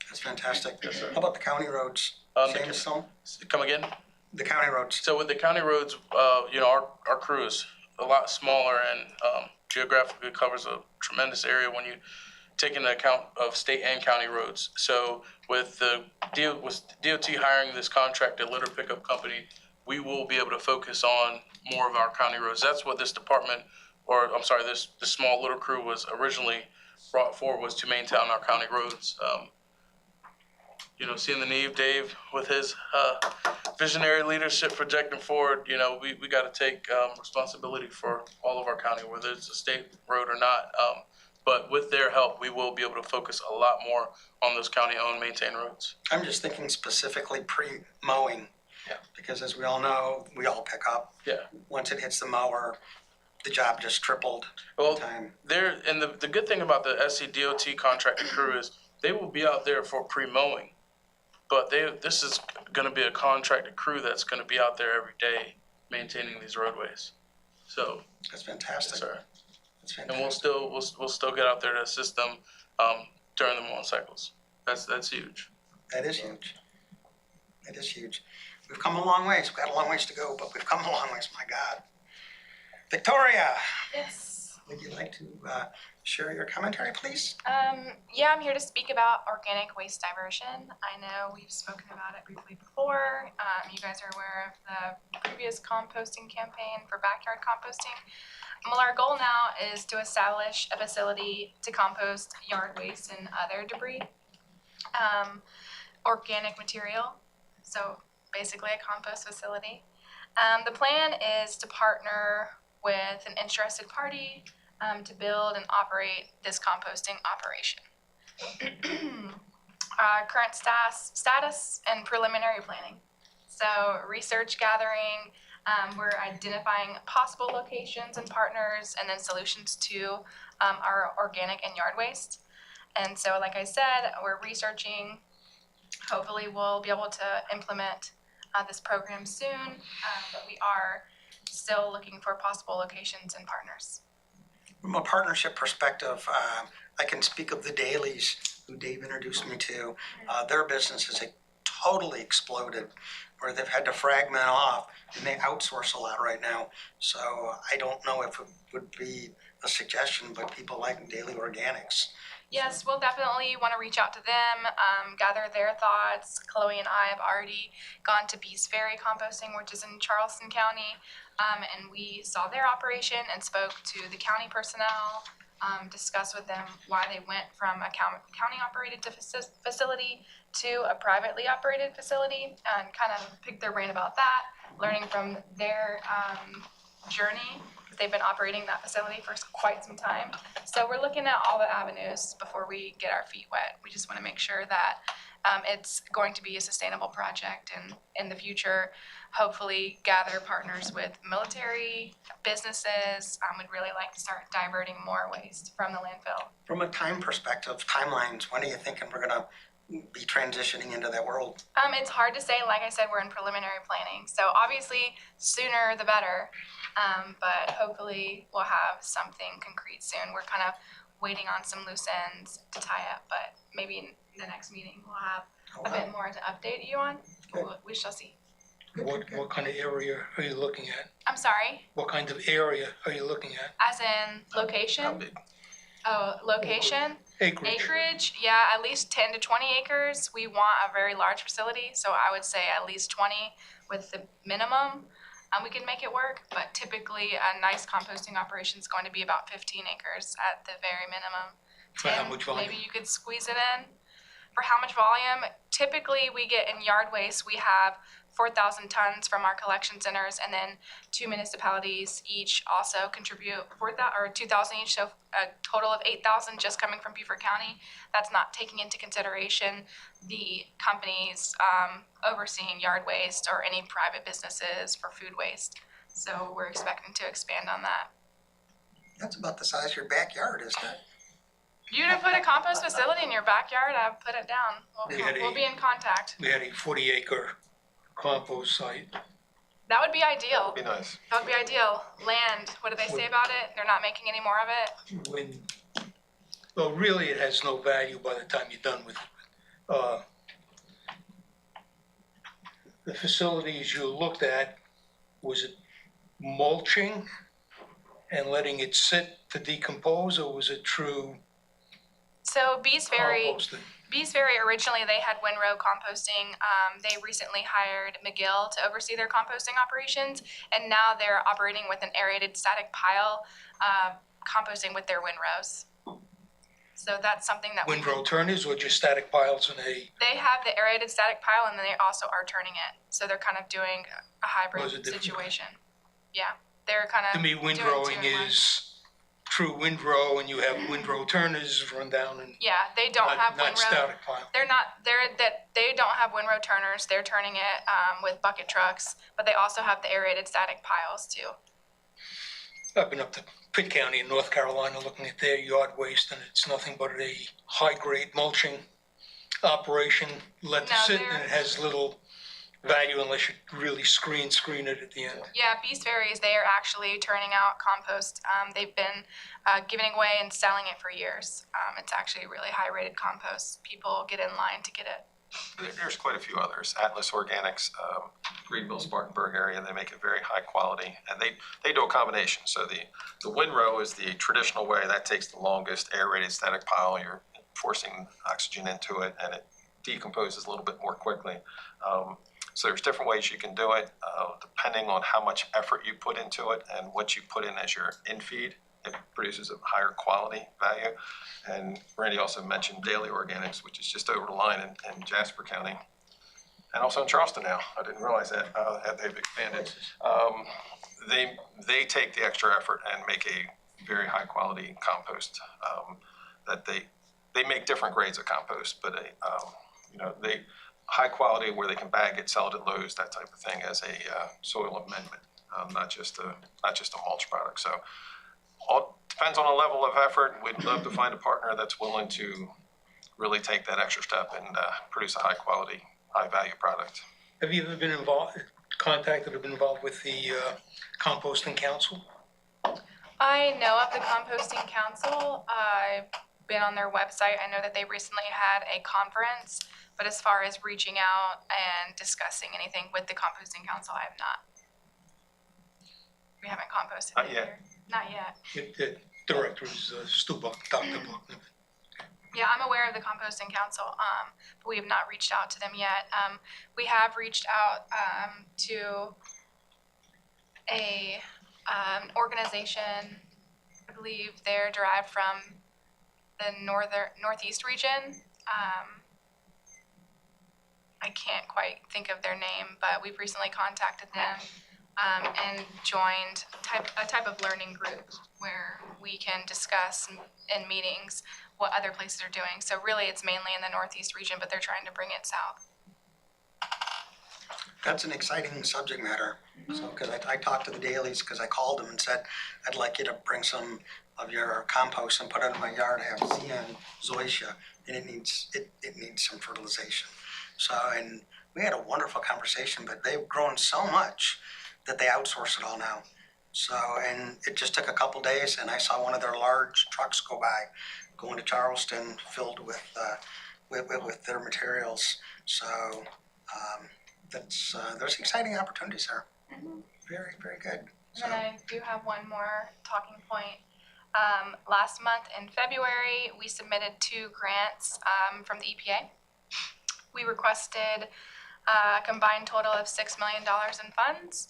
That's fantastic. Yes, sir. How about the county roads? Same as some? Come again? The county roads. So with the county roads, our crews, a lot smaller and geographically covers a tremendous area when you take into account of state and county roads. So with DOT hiring this contracted litter pickup company, we will be able to focus on more of our county roads. That's what this department, or I'm sorry, this small litter crew was originally brought for, was to maintain our county roads. Seeing the need, Dave, with his visionary leadership projecting forward, we got to take responsibility for all of our county, whether it's a state road or not. But with their help, we will be able to focus a lot more on those county-owned, maintained roads. I'm just thinking specifically pre-mowing. Yeah. Because as we all know, we all pick up. Yeah. Once it hits the mower, the job just tripled in Well, time. and the good thing about the SCDOT contracted crew is they will be out there for pre-mowing. But this is going to be a contracted crew that's going to be out there every day maintaining these roadways. So, That's fantastic. yes, sir. That's And fantastic. we'll still get out there to assist them during the mowing cycles. That's huge. That is huge. It is huge. We've come a long ways. We've got a long ways to go, but we've come a long ways, my God. Victoria, Yes. would you like to share your commentary, please? Yeah, I'm here to speak about organic waste diversion. I know we've spoken about it briefly before. You guys are aware of the previous composting campaign for backyard composting. Well, our goal now is to establish a facility to compost yard waste and other debris, organic material. So basically a compost facility. The plan is to partner with an interested party to build and operate this composting operation. Current status and preliminary planning. So research gathering, we're identifying possible locations and partners, and then solutions to our organic and yard waste. And so, like I said, we're researching. Hopefully we'll be able to implement this program soon, but we are still looking for possible locations and partners. From a partnership perspective, I can speak of the Dailies, who Dave introduced me to. Their business has totally exploded, where they've had to fragment off, and they outsource a lot right now. So I don't know if it would be a suggestion, but people like Daily Organics. Yes, we'll definitely want to reach out to them, gather their thoughts. Chloe and I have already gone to Bees Ferry Composting, which is in Charleston County, and we saw their operation and spoke to the county personnel, discussed with them why they went from a county-operated facility to a privately operated facility, and kind of picked their brain about that, learning from their journey. They've been operating that facility for quite some time. So we're looking at all the avenues before we get our feet wet. We just want to make sure that it's going to be a sustainable project, and in the future, hopefully gather partners with military, businesses. We'd really like to start diverting more waste from the landfill. From a time perspective, timelines, when are you thinking we're gonna be transitioning into that world? It's hard to say. Like I said, we're in preliminary planning. So obviously, sooner the better. But hopefully we'll have something concrete soon. We're kind of waiting on some loose ends to tie up, but maybe in the next meeting we'll have a bit more to update you on. We shall see. What kind of area are you looking at? I'm sorry, What kind of area are you looking at? as in location? big? Oh, location? Acreage. Acreage, yeah, at least 10 to 20 acres. We want a very large facility, so I would say at least 20 with the minimum. We can make it work, but typically a nice composting operation is going to be about 15 acres at the very minimum. For how 10, much volume? maybe you could squeeze it in. For how much volume? Typically we get in yard waste, we have 4,000 tons from our collection centers, and then 2 municipalities each also contribute 2,000 each, so a total of 8,000 just coming from Beaufort County. That's not taking into consideration the companies overseeing yard waste or any private businesses for food waste. So we're expecting to expand on that. That's about the size of your backyard, isn't it? You to put a compost facility in your backyard, I've put it down. We'll be in contact. We had a 40-acre compost site. That would be ideal. Be nice. That would be ideal. Land, what do they say about it? They're not making any more of it? Well, really, it has no value by the time you're done with it. The facilities you looked at, was it mulching and letting it sit to decompose, or was it true So Bees Ferry, composting? Bees Ferry originally they had windrow composting. They recently hired McGill to oversee their composting operations, and now they're operating with an aerated static pile, composting with their windrows. So that's something that Windrow turners or just static piles in a, they have the aerated static pile, and then they also are turning it. So they're kind of doing a hybrid Was it different? situation. Yeah, they're kind to of me, doing windrowing two-in-one. is true windrow, and you have windrow turners run down and Yeah, they don't have not windrow. static pile. They don't have windrow turners. They're turning it with bucket trucks, but they also have the aerated static piles too. I've been up to Pitt County in North Carolina looking at their yard waste, and it's nothing but a high-grade mulching operation. Let No, it sit, they're- and it has little value unless you really screen it at the end. Yeah, Beast Ferries, they are actually turning out compost. They've been giving away and selling it for years. It's actually really high-rated compost. People get in line to get it. There's quite a few others. Atlas Organics, Greenville, Spartanburg area, they make it very high quality, and they do a combination. So the windrow is the traditional way. That takes the longest. Aerated static pile, you're forcing oxygen into it, and it decomposes a little bit more quickly. So there's different ways you can do it, depending on how much effort you put into it and what you put in as your in-feed. It produces a higher quality value. And Randy also mentioned Daily Organics, which is just over the line in Jasper County. And also in Charleston now. I didn't realize that, they've expanded. They take the extra effort and make a very high quality compost, that they make different grades of compost, but they high quality where they can bag it, sell it at Lowe's, that type of thing, as a soil amendment, not just a mulch product. So all depends on the level of effort. We'd love to find a partner that's willing to really take that extra step and produce a high quality, high value product. Have you ever been contacted or been involved with the composting council? I know of the Composting Council. I've been on their website. I know that they recently had a conference, but as far as reaching out and discussing anything with the Composting Council, I have not. We haven't composted Not it yet. here. Not yet. The director is Stu Buck, Dr. Buck. Yeah, I'm aware of the Composting Council, but we have not reached out to them yet. We have reached out to a organization. I believe they're derived from the northeast region. I can't quite think of their name, but we've recently contacted them and joined a type of learning group where we can discuss in meetings what other places are doing. So really, it's mainly in the northeast region, but they're trying to bring it south. That's an exciting subject matter. So, because I talked to the Dailies, because I called them and said, I'd like you to bring some of your compost and put it in my yard. I have Xeon zoysia, and it needs some fertilization. So, and we had a wonderful conversation, but they've grown so much that they outsource it all now. So, and it just took a couple days, and I saw one of their large trucks go by, going to Charleston, filled with their materials. So, there's exciting opportunities there. Mm-hmm. Very, very good. And then I do have one more talking point. Last month in February, we submitted 2 grants from the EPA. We requested a combined total of $6 million in funds.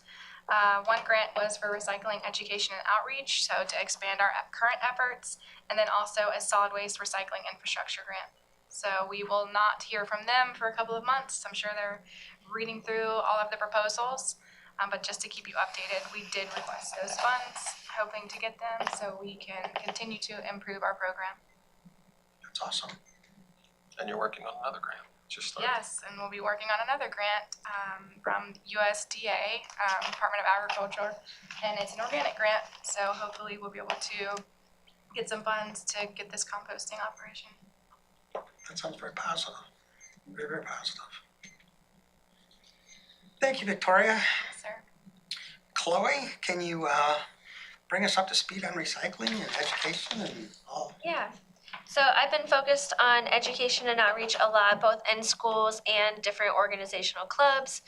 One grant was for recycling education and outreach, so to expand our current efforts, and then also a solid waste recycling infrastructure grant. So we will not hear from them for a couple of months. I'm sure they're reading through all of the proposals, but just to keep you updated, we did request those funds, hoping to get them so we can continue to improve our program. That's awesome. And you're working on another grant, just started. Yes, and we'll be working on another grant from USDA, Department of Agriculture, and it's an organic grant, so hopefully we'll be able to get some funds to get this composting operation. That sounds very positive. Very, very positive. Thank you, Victoria. Yes, sir. Chloe, can you bring us up to speed on recycling and education and all? Yeah. So I've been focused on education and outreach a lot, both in schools and different organizational clubs.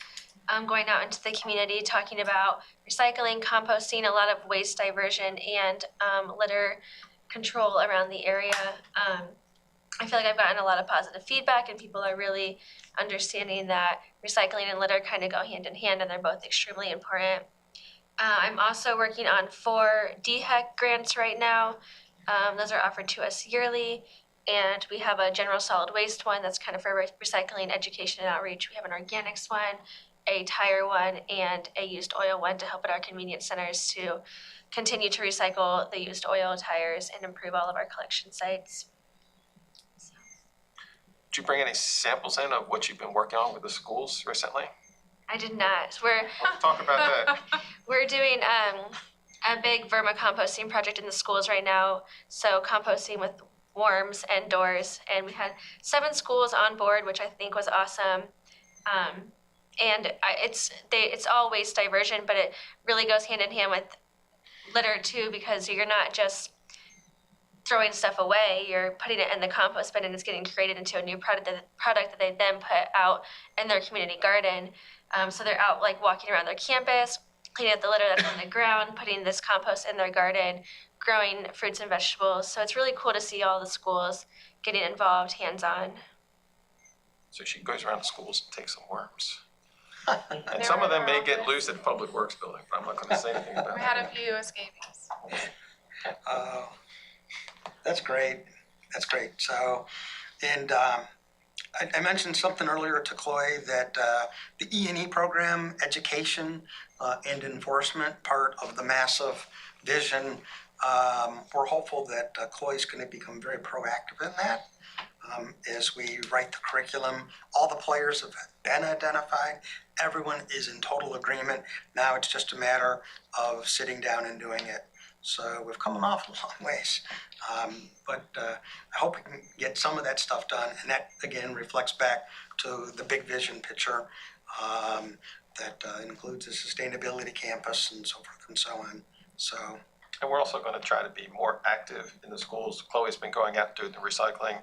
going out into the community, talking about recycling, composting, a lot of waste diversion, and litter control around the area. I feel like I've gotten a lot of positive feedback, and people are really understanding that recycling and litter kind of go hand in hand, and they're both extremely important. I'm also working on 4 DHEC grants right now. Those are offered to us yearly. And we have a general solid waste one that's kind of for recycling, education, and outreach. We have an organics one, a tire one, and a used oil one to help at our convenience centers to continue to recycle the used oil, tires, and improve all of our collection sites. Did you bring any samples in of what you've been working on with the schools recently? I did not. We're Let's talk about that. We're doing a big vermicomposting project in the schools right now. So composting with worms and doors, and we had 7 schools on board, which I think was awesome. It's all waste diversion, but it really goes hand in hand with litter too, because you're not just throwing stuff away, you're putting it in the compost bin and it's getting created into a new product that they then put out in their community garden. So they're out like walking around their campus, cleaning up the litter that's on the ground, putting this compost in their garden, growing fruits and vegetables. So it's really cool to see all the schools getting involved hands-on. So she goes around the schools and takes some worms. And some of them may get loose at the Public Works building, but I'm not gonna say anything about We that. had a few escapees. That's great. That's great. So, and I mentioned something earlier to Chloe that the E&E program, education and enforcement, part of the massive vision. We're hopeful that Chloe's going to become very proactive in that as we write the curriculum. All the players have been identified. Everyone is in total agreement. Now it's just a matter of sitting down and doing it. So we've come an awful long ways. But I hope we can get some of that stuff done. And that, again, reflects back to the big vision picture that includes a sustainability campus and so forth and so on. So. And we're also gonna try to be more active in the schools. Chloe's been going out and doing the recycling.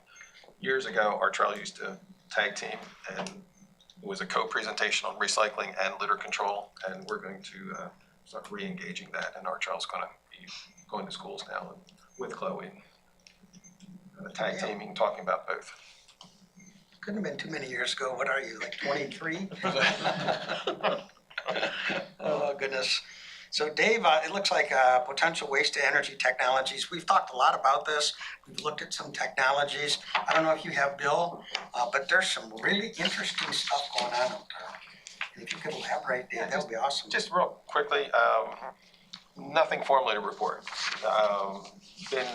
Years ago, our trail used to tag team, and it was a co-presentation on recycling and litter control. And we're going to start re-engaging that, and our trail's gonna be going to schools now with Chloe. Tag teaming, talking about both. Couldn't have been too many years ago. What are you, like 23? Oh, goodness. So Dave, it looks like potential waste to energy technologies. We've talked a lot about this. We've looked at some technologies. I don't know if you have, Bill, but there's some really interesting stuff going on out there. And if you could elaborate, Dave, that would be awesome. Just real quickly, nothing formally to report. Been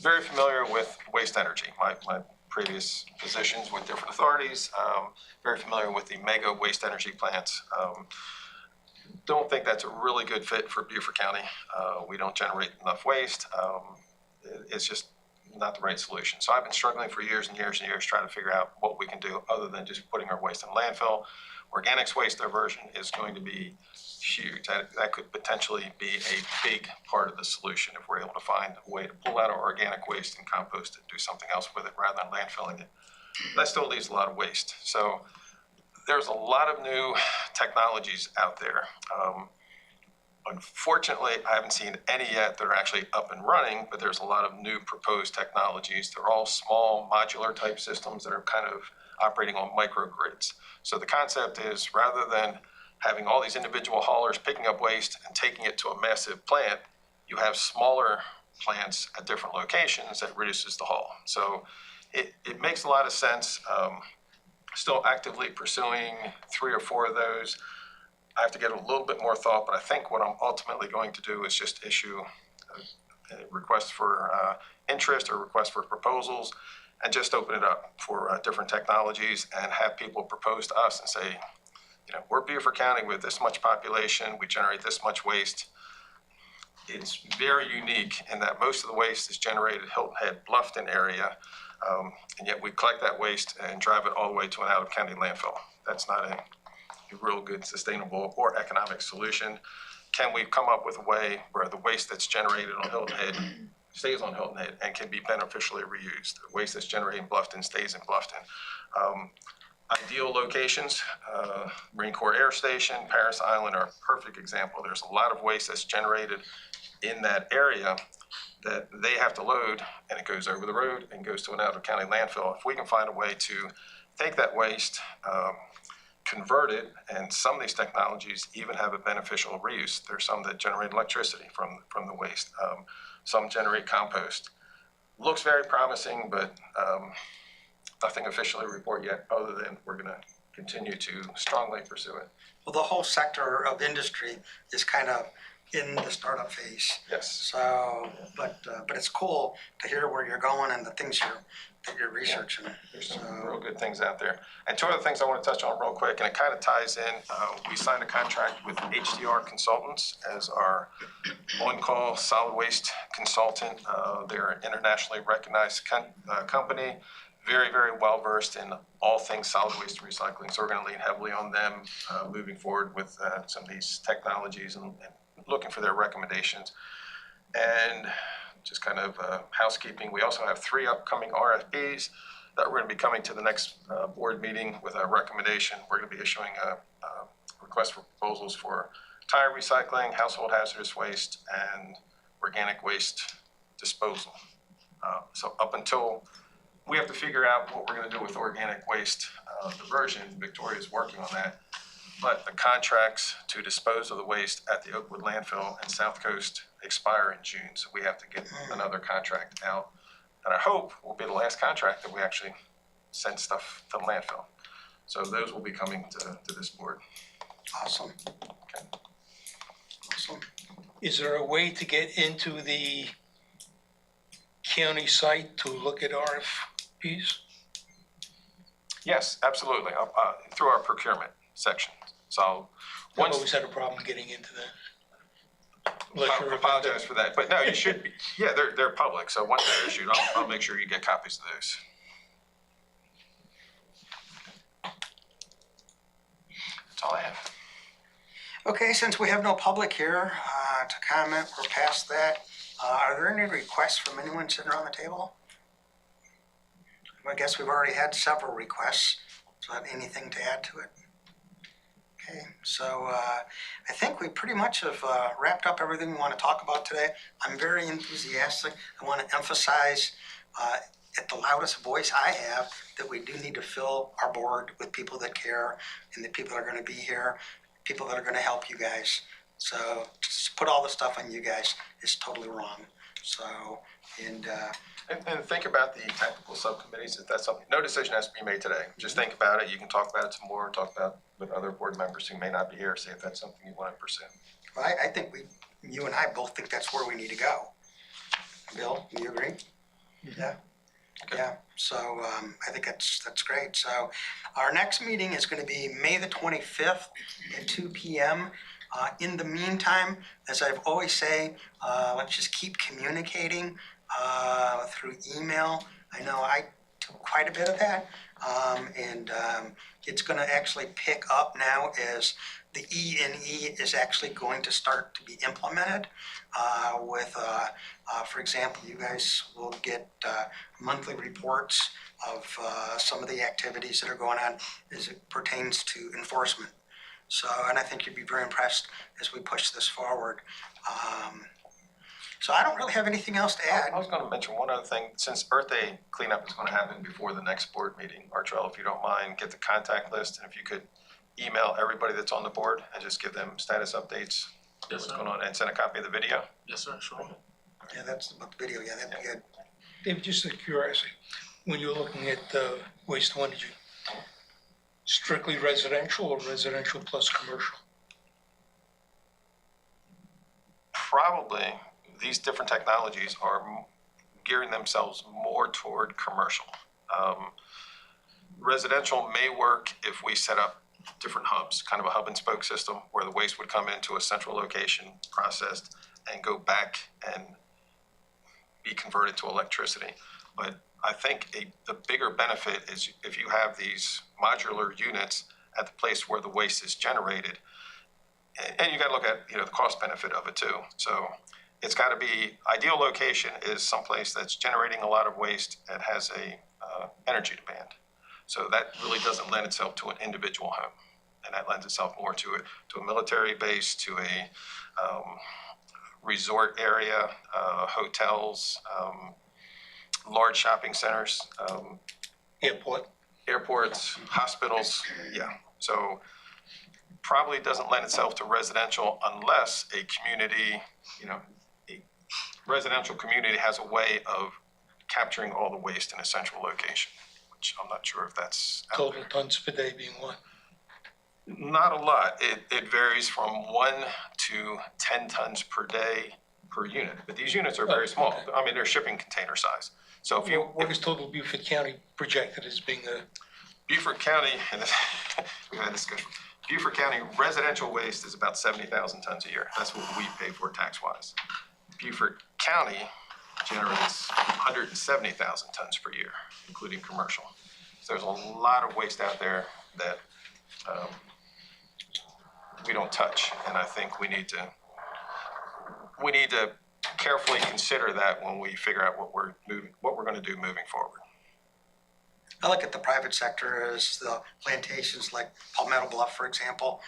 very familiar with waste energy, my previous positions with different authorities, very familiar with the mega waste energy plants. Don't think that's a really good fit for Beaufort County. We don't generate enough waste. It's just not the right solution. So I've been struggling for years and years and years trying to figure out what we can do other than just putting our waste in landfill. Organics waste diversion is going to be huge. That could potentially be a big part of the solution if we're able to find a way to pull out our organic waste and compost it, do something else with it rather than landfilling it. That still leaves a lot of waste. So there's a lot of new technologies out there. Unfortunately, I haven't seen any yet that are actually up and running, but there's a lot of new proposed technologies. They're all small modular type systems that are kind of operating on microgrids. So the concept is rather than having all these individual haulers picking up waste and taking it to a massive plant, you have smaller plants at different locations that reduces the haul. So it makes a lot of sense. Still actively pursuing 3 or 4 of those. I have to get a little bit more thought, but I think what I'm ultimately going to do is just issue a request for interest or request for proposals and just open it up for different technologies and have people propose to us and say, you know, we're Beaufort County with this much population, we generate this much waste. It's very unique in that most of the waste is generated Hilton Head, Bluffton area, and yet we collect that waste and drive it all the way to an out-of-county landfill. That's not a real good, sustainable, or economic solution. Can we come up with a way where the waste that's generated on Hilton Head stays on Hilton Head and can be beneficially reused? The waste that's generated in Bluffton stays in Bluffton. ideal locations, Marine Corps Air Station, Paris Island are a perfect example. There's a lot of waste that's generated in that area that they have to load, and it goes over the road and goes to an out-of-county landfill. If we can find a way to take that waste, convert it, and some of these technologies even have a beneficial reuse. There's some that generate electricity from the waste. Some generate compost. Looks very promising, but nothing officially to report yet, other than we're going to continue to strongly pursue it. Well, the whole sector of industry is kind of in the startup phase. Yes. So, but it's cool to hear where you're going and the things that you're researching. There's some real good things out there. And two other things I want to touch on real quick, and it kind of ties in. We signed a contract with HDR Consultants as our on-call solid waste consultant. They're an internationally recognized company, very, very well versed in all things solid waste recycling. So we're going to lean heavily on them moving forward with some of these technologies and looking for their recommendations. And just kind of housekeeping, we also have 3 upcoming RFPs that we're going to be coming to the next board meeting with a recommendation. We're going to be issuing a request for proposals for tire recycling, household hazardous waste, and organic waste disposal. So up until we have to figure out what we're going to do with organic waste diversion, Victoria's working on that. But the contracts to dispose of the waste at the Oakwood landfill and South Coast expire in June, so we have to get another contract out. And I hope will be the last contract that we actually send stuff to the landfill. So those will be coming to this board. Awesome. Okay. Awesome. Is there a way to get into the county site to look at RFPs? Yes, absolutely, through our procurement section. So I've once, always had a problem getting into that. I apologize for that, but no, you should be, yeah, they're public, so once they're issued, I'll make sure you get copies of those. That's all I have. Okay, since we have no public here to comment, we're past that. Are there any requests from anyone sitting around the table? I guess we've already had several requests, so anything to add to it? Okay, so I think we pretty much have wrapped up everything we want to talk about today. I'm very enthusiastic. I want to emphasize at the loudest voice I have that we do need to fill our board with people that care and the people that are going to be here, people that are going to help you guys. So just put all the stuff on you guys is totally wrong. So, and think about the technical subcommittees, if that's something, no decision has to be made today. Just think about it. You can talk about it some more, talk about with other board members who may not be here, see if that's something you want to pursue. well, I think you and I both think that's where we need to go. Bill, do you agree? Yeah. Okay. Yeah, so I think that's great. So our next meeting is going to be May the 25th at 2 p.m. In the meantime, as I've always say, let's just keep communicating through email. I know I do quite a bit of that, and it's going to actually pick up now as the E&E is actually going to start to be implemented with, for example, you guys will get monthly reports of some of the activities that are going on as it pertains to enforcement. So, and I think you'd be very impressed as we push this forward. So I don't really have anything else to add. I was going to mention one other thing. Since Earth Day cleanup is going to happen before the next board meeting, Artrell, if you don't mind, get the contact list, and if you could email everybody that's on the board and just give them status updates, Yes, what's sir. going on, and send a copy of the video. Yes, sir, sure. Yeah, that's about the video. Yeah, that'd be good. David, just out of curiosity, when you're looking at waste to energy, strictly residential or residential plus commercial? Probably these different technologies are gearing themselves more toward commercial. Residential may work if we set up different hubs, kind of a hub and spoke system where the waste would come into a central location, processed, and go back and be converted to electricity. But I think the bigger benefit is if you have these modular units at the place where the waste is generated, and you got to look at the cost benefit of it too. So it's got to be ideal location is someplace that's generating a lot of waste and has a energy demand. So that really doesn't lend itself to an individual home. And that lends itself more to a military base, to a resort area, hotels, large shopping centers, Airport. airports, hospitals, yeah. So probably doesn't lend itself to residential unless a community, a residential community has a way of capturing all the waste in a central location, which I'm not sure if that's out Total there. tons per day being what? Not a lot. It varies from 1 to 10 tons per day per unit, but these units are very small. Okay. I mean, they're shipping container size. So if you, What is total Beaufort County projected as being a, Beaufort County, and this, we've had this discussion, Beaufort County residential waste is about 70,000 tons a year. That's what we pay for tax-wise. Beaufort County generates 170,000 tons per year, including commercial. So there's a lot of waste out there that we don't touch, and I think we need to carefully consider that when we figure out what we're going to do moving forward. I look at the private sector as the plantations like Palmetto Bluff, for example.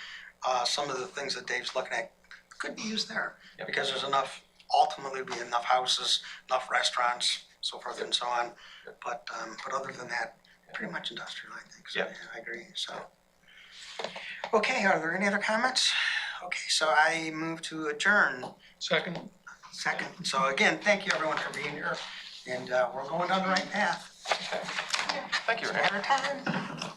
Some of the things that Dave's looking at could be used there because there's ultimately be enough houses, enough restaurants, so forth and so on. But other than that, pretty much industrial, I think. So Yeah. I agree. So, okay, are there any other comments? Okay, so I move to adjourn. second? Second. So again, thank you everyone for being here, and we're going down the right path. Thank you, Renee. Matter of time.